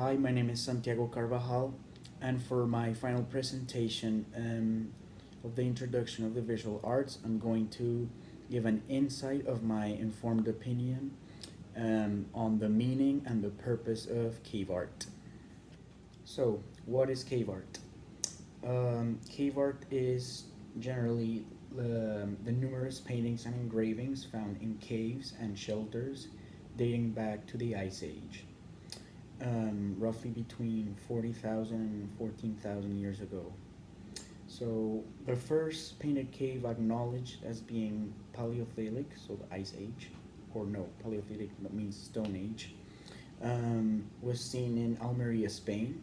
Hi, my name is Santiago Carvajal, and for my final presentation of the introduction of the visual arts, I'm going to give an insight of my informed opinion on the meaning and the purpose of cave art. So, what is cave art? Cave art is generally the numerous paintings and engravings found in caves and shelters dating back to the Ice Age, roughly between 40,000 and 14,000 years ago. So the first painted cave acknowledged as being Paleolithic, so the Ice Age, or no, Paleolithic that means Stone Age, was seen in Almeria, Spain.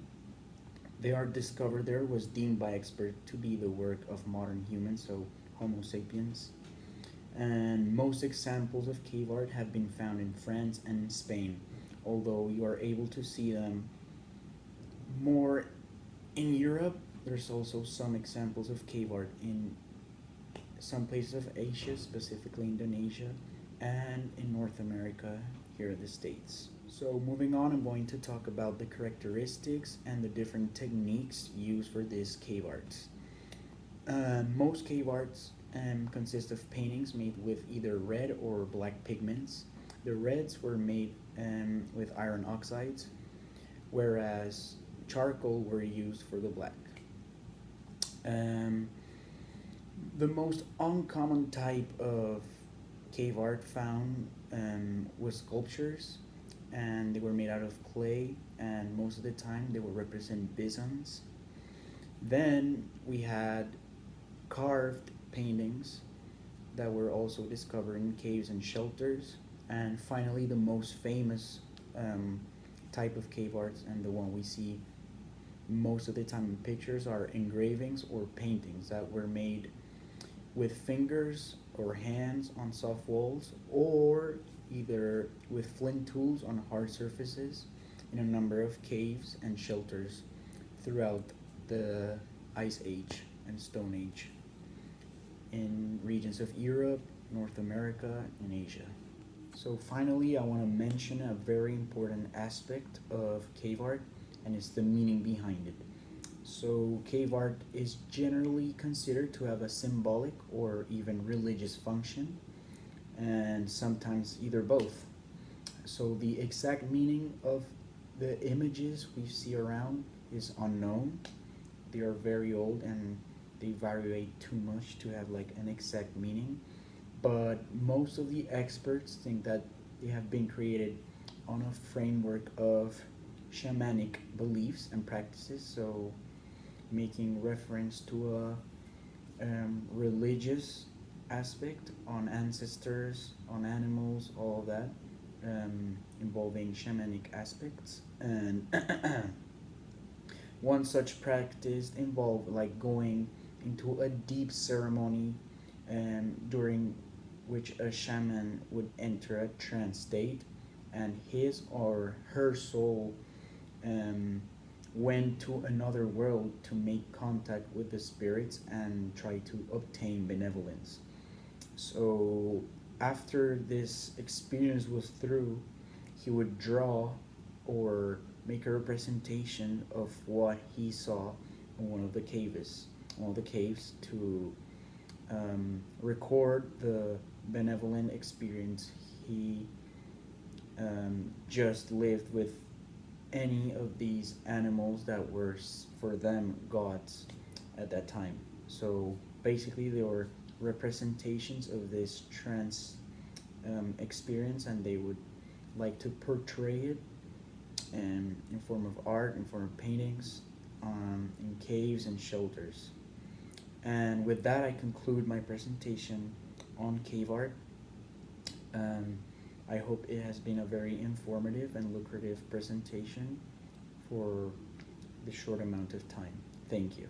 The art discovered there was deemed by experts to be the work of modern humans, so Homo sapiens. And most examples of cave art have been found in France and in Spain, although you are able to see them more in Europe. There's also some examples of cave art in some places of Asia, specifically Indonesia, and in North America, here in the States. So moving on, I'm going to talk about the characteristics and the different techniques used for this cave art. Most cave arts consist of paintings made with either red or black pigments. The reds were made with iron oxides, whereas charcoal were used for the black. Um, the most uncommon type of cave art found was sculptures, and they were made out of clay, and most of the time they would represent bisons. Then we had carved paintings that were also discovered in caves and shelters. And finally, the most famous type of cave arts, and the one we see most of the time in pictures, are engravings or paintings that were made with fingers or hands on soft walls, or either with flint tools on hard surfaces in a number of caves and shelters throughout the Ice Age and Stone Age in regions of Europe, North America, and Asia. So finally, I want to mention a very important aspect of cave art, and it's the meaning behind it. So cave art is generally considered to have a symbolic or even religious function, and sometimes either both. So the exact meaning of the images we see around is unknown. They are very old and they vary too much to have like an exact meaning, but most of the experts think that they have been created on a framework of shamanic beliefs and practices, so making reference to a religious aspect on ancestors, on animals, all of that, involving shamanic aspects. And one such practice involved like going into a deep ceremony during which a shaman would enter a trance state, and his or her soul went to another world to make contact with the spirits and try to obtain benevolence. So after this experience was through, he would draw or make a representation of what he saw in one of the caves to record the benevolent experience he just lived with any of these animals that were for them gods at that time. So basically, they were representations of this trance experience, and they would like to portray it in form of art, in form of paintings, in caves and shelters. And with that, I conclude my presentation on cave art. I hope it has been a very informative and lucrative presentation for the short amount of time. Thank you.